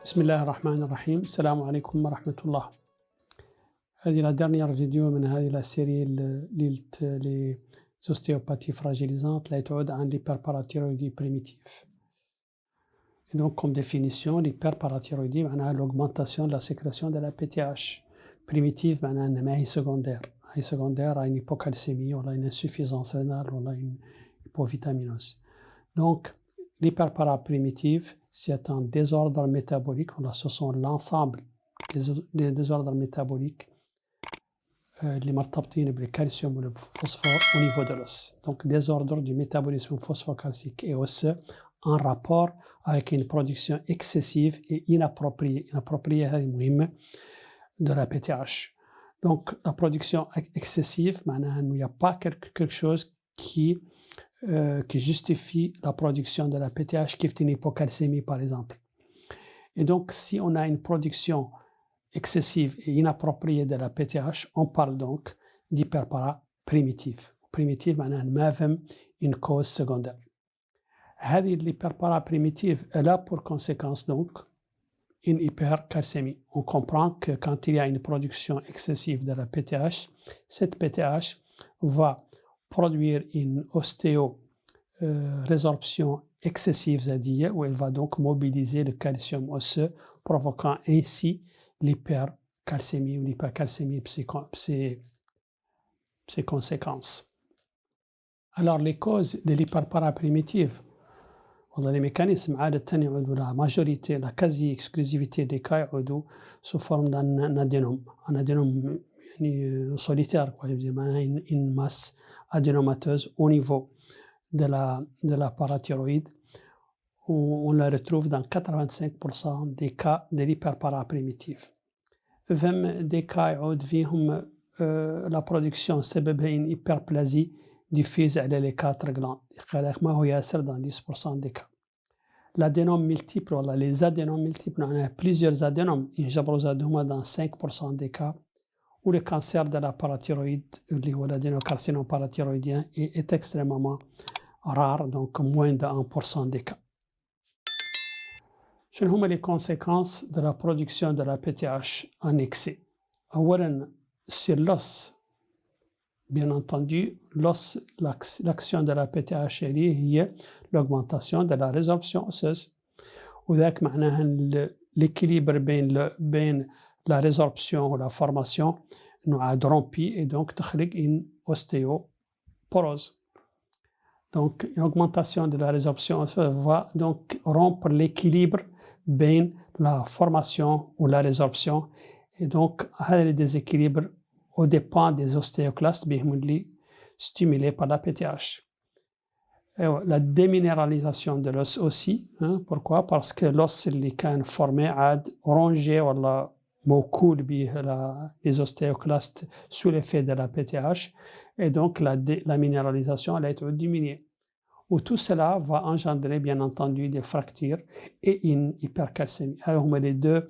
بسم الله الرحمن الرحيم. السلام عليكم ورحمة الله. هذه la dernière vidéo من هذه la série les ostéopathies fragilisantes اللي تعود عن l'hyperparathyroïdie primitive. Et donc comme définition, l'hyperparathyroïdie معناها l'augmentation de la sécrétion de la PTH. Primitive معناها أنها ما هي secondaire. هي secondaire à une hypocalcémie ولا une insuffisance rénale ولا une hypovitaminose. Donc l'hyperparaprimitive, c'est un désordre métabolique. Ce sont l'ensemble des désordres métaboliques les مرتبطين بالcalcium ou le phosphore au niveau de l'os. Donc désordre du métabolisme phosphocalcique et osseux en rapport avec une production excessive et inappropriée de la PTH. Donc la production excessive, il n'y a pas quelque chose qui justifie la production de la PTH qui est une hypocalcémie par exemple. Et donc si on a une production excessive et inappropriée de la PTH, on parle donc d'hyperparaprimitive. Primitive معناها une cause secondaire. L'hyperparaprimitive, elle a pour conséquence donc une hypercalcémie. On comprend que quand il y a une production excessive de la PTH, cette PTH va produire une ostéorésorption excessive ZIE où elle va donc mobiliser le calcium osseux, provoquant ainsi l'hypercalcémie ou l'hypercalcémie ses conséquences. Alors les causes de l'hyperparaprimitive, les mécanismes la majorité, la quasi-exclusivité des cas sous forme d'un adénome. Un adénome solitaire, une masse adénomateuse au niveau de la parathyroïde, où on la retrouve dans 85% des cas de l'hyperparaprimitive. Des cas la production سببها une hyperplasie diffuse على les 4 glandes. ما هو ياسر dans 10% des cas. L'adénome multiple, les adénomes multiples, on a plusieurs adénomes, dans 5% des cas, où le cancer de la parathyroïde, l'adénocarcinome parathyroïdien, est extrêmement rare, donc moins de 1% des cas. Quelles sont les conséquences de la production de la PTH en excès? Sur l'os, bien entendu, l'action de la PTH est l'augmentation de la résorption osseuse. وذاك معناها l'équilibre بين la résorption ou la formation nous a rompu et donc تخلق une ostéoporose. Donc une augmentation de la résorption osseuse va donc rompre l'équilibre بين la formation ou la résorption et donc هذا le déséquilibre au dépend des ostéoclastes stimulés par la PTH. La déminéralisation de l'os aussi. Pourquoi? Parce que l'os اللي كان formé عاد rongé ولا موكول به les ostéoclastes sous l'effet de la PTH et donc la minéralisation elle est diminuée. Où tout cela va engendrer bien entendu des fractures et une hypercalcémie. Alors on a les deux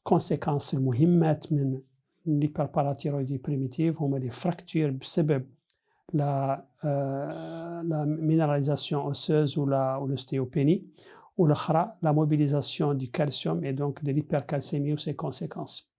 conséquences المهمات من l'hyperparathyroïdie primitive, on a les fractures بسبب la minéralisation osseuse ou l'ostéopénie, ou la mobilisation du calcium et donc de l'hypercalcémie ou ses conséquences.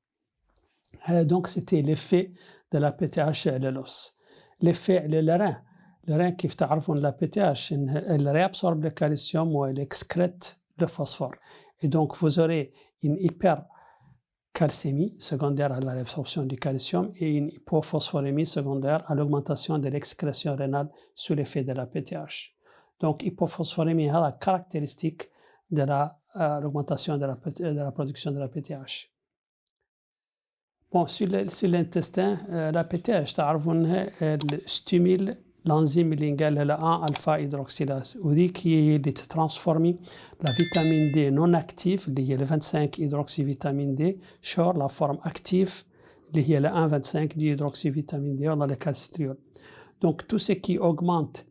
Donc c'était l'effet de la PTH et de l'os. L'effet le rein. Le rein, كيف تعرفون la PTH, elle réabsorbe le calcium ou elle excrète le phosphore. Et donc vous aurez une hypercalcémie secondaire à la réabsorption du calcium et une hypophosphorémie secondaire à l'augmentation de l'excrétion rénale sous l'effet de la PTH. Donc hypophosphorémie est la caractéristique de l'augmentation de la production de la PTH. Bon, sur l'intestin, la PTH, elle stimule l'enzyme اللي نقال 1-alpha hydroxylase وذيك هي اللي تترانسفورمي la vitamine D non active اللي هي le 25 hydroxyvitamine D sur la forme active اللي هي le 1,25 dihydroxyvitamine D dans le calcitriol. Donc tout ce qui augmente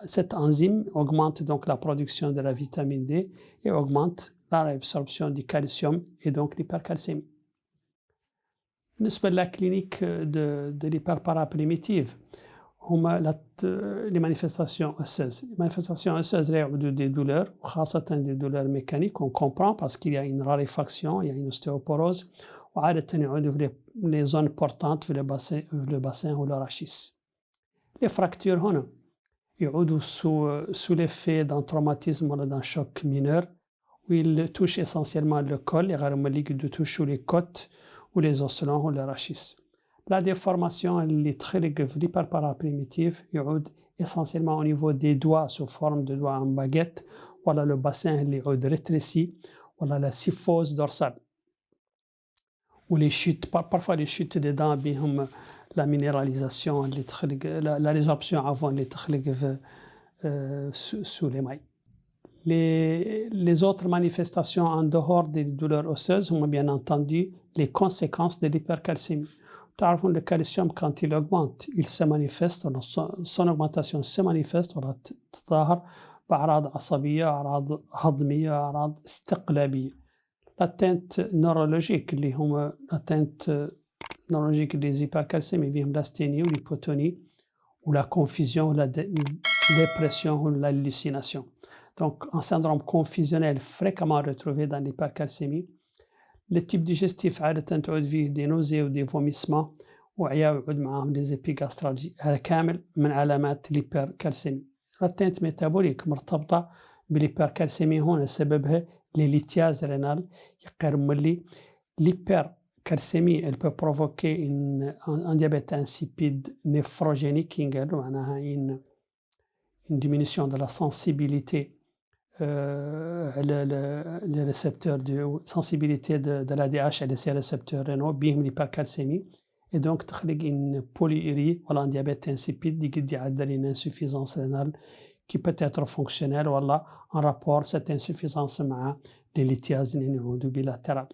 cette enzyme augmente donc la production de la vitamine D et augmente la réabsorption du calcium et donc l'hypercalcémie. بالنسبة la clinique de l'hyperparaprimitive, les manifestations osseuses. Les manifestations osseuses sont des douleurs, خاصة des douleurs mécaniques, on comprend parce qu'il y a une raréfaction, il y a une ostéoporose, وعادة يعودوا في les zones portantes في le bassin ou le rachis. Les fractures هنا يعودوا sous l'effet d'un traumatisme ou d'un choc mineur, où ils touchent essentiellement le col, ils touchent les côtes ou les osselons ou le rachis. La déformation اللي تخلق في l'hyperparaprimitive يعود essentiellement au niveau des doigts sous forme de doigts en baguette, ولا le bassin اللي يعود rétréci, ولا la syphose dorsale. Ou les chutes, parfois les chutes des dents بهم la minéralisation اللي تخلق la résorption avant اللي تخلق sous les mailles. Les autres manifestations en dehors des douleurs osseuses sont bien entendu les conséquences de l'hypercalcémie. Le calcium, quand il augmente, il se manifeste, son augmentation se manifeste تظاهر بأعراض عصبية، أعراض هضمية، أعراض استقلابية. L'atteinte neurologique اللي هما l'atteinte neurologique des hypercalcémies فيهم l'asthénie ou l'hypotonie ou la confusion ou la dépression ou l'hallucination. Donc un syndrome confusionnel fréquemment retrouvé dans l'hypercalcémie. Le type digestif عادة تعود فيه des nausées ou des vomissements وعيا ويعود معاهم des épigastralgies. هذا كامل من علامات الهيبركالسيمي. الاتنت ميتابوليك مرتبطة بالهيبركالسيمي هنا سببها لليتياز رينال يقرب ملي l'hypercalcémie elle peut provoquer un diabète insipide néphrogénique ينقالوا معناها une diminution de la sensibilité les récepteurs de sensibilité de l'ADH et ces récepteurs rénaux بهم l'hypercalcémie et donc تخلق une polyurie ولا un diabète insipide يقد يعدل une insuffisance rénale qui peut être fonctionnelle ولا en rapport cette insuffisance مع les lithiases bilatérales.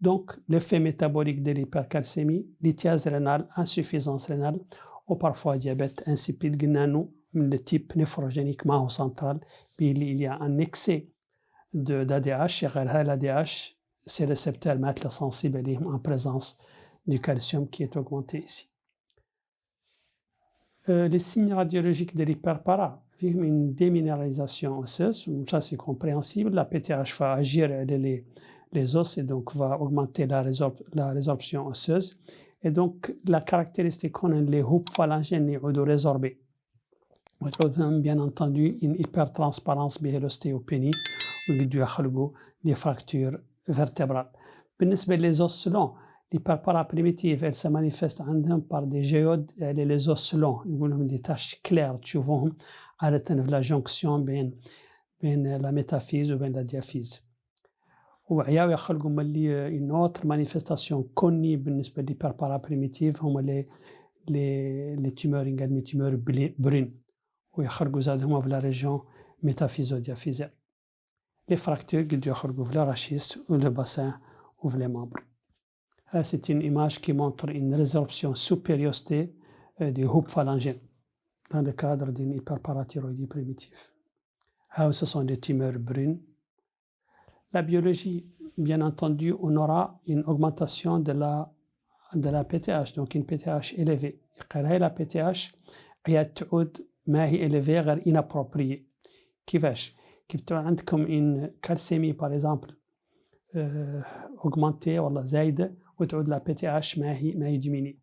Donc l'effet métabolique de l'hypercalcémie, lithiase rénale, insuffisance rénale ou parfois diabète insipide قلنا de type néphrogénique ماهو central, puis il y a un excès d'ADH, et l'ADH, ces récepteurs mettent sensibles en présence du calcium qui est augmenté ici. Les signes radiologiques de l'hyperpara, une déminéralisation osseuse, ça c'est compréhensible, la PTH va agir les os et donc va augmenter la résorption osseuse, et donc la caractéristique qu'on a les houppes phalangiennes de résorber. On trouve bien entendu une hypertransparence de l'ostéopénie ou des fractures vertébrales. بالنسبة les os longs, l'hyperparaprimitive, elle se manifeste par des géodes, les os longs, des taches claires, tu vois, à la jonction بين la métaphyse ou la diaphyse. وعياو يخلقوا ملي une autre manifestation connue بالنسبة l'hyperparaprimitive هم les tumeurs ينقال tumeurs brunes. ويخرجوا زاد هما في la région métaphysodiaphysaire. Les fractures qui يخرجوا في la rachis ou le bassin ou les membres. C'est une image qui montre une résorption supériorité des houppes phalangiennes dans le cadre d'une hyperparathyroïdie primitive. Ce sont des tumeurs brunes. La biologie, bien entendu, on aura une augmentation de la PTH, donc une PTH élevée. La PTH تعود ما هي élevée غير inappropriée. كيفاش عندكم une calcémie par exemple augmentée ولا زايدة وتعود la PTH ما هي diminuée.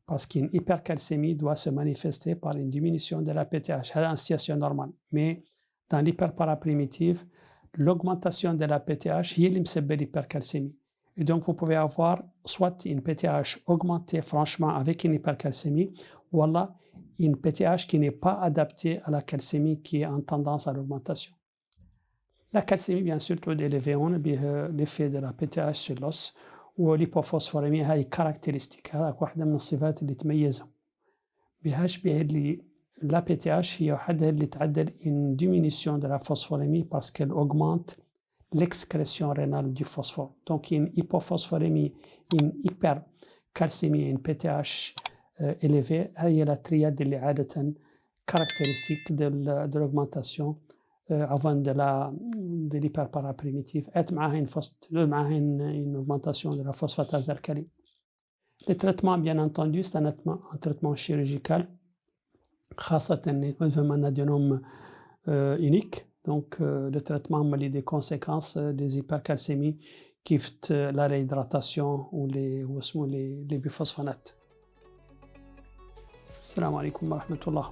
Parce qu'une hypercalcémie doit se manifester par une diminution de la PTH. C'est une situation normale. Mais dans l'hyperparaprimitive, l'augmentation de la PTH est l'hypercalcémie. Et donc vous pouvez avoir soit une PTH augmentée franchement avec une hypercalcémie ou alors une PTH qui n'est pas adaptée à la calcémie qui est en tendance à l'augmentation. La calcémie, bien sûr, est élevée, on a l'effet de la PTH sur l'os والhypophosphorémie هاي caractéristique. هذاك واحدة من الصفات اللي تميزها. بهاش اللي la PTH هي وحدها اللي تعدل une diminution de la phosphorémie parce qu'elle augmente l'excrétion rénale du phosphore. Donc une hypophosphorémie, une hypercalcémie, une PTH élevée, هي la triade اللي عادة caractéristique de l'augmentation avant de l'hyperparaprimitive. معها une augmentation de la phosphatase alcaline. Le traitement, bien entendu, c'est un traitement chirurgical خاصة إذا un adénome unique. Donc le traitement a des conséquences des hypercalcémies qui font la réhydratation ou les biphosphonates. السلام عليكم ورحمة الله.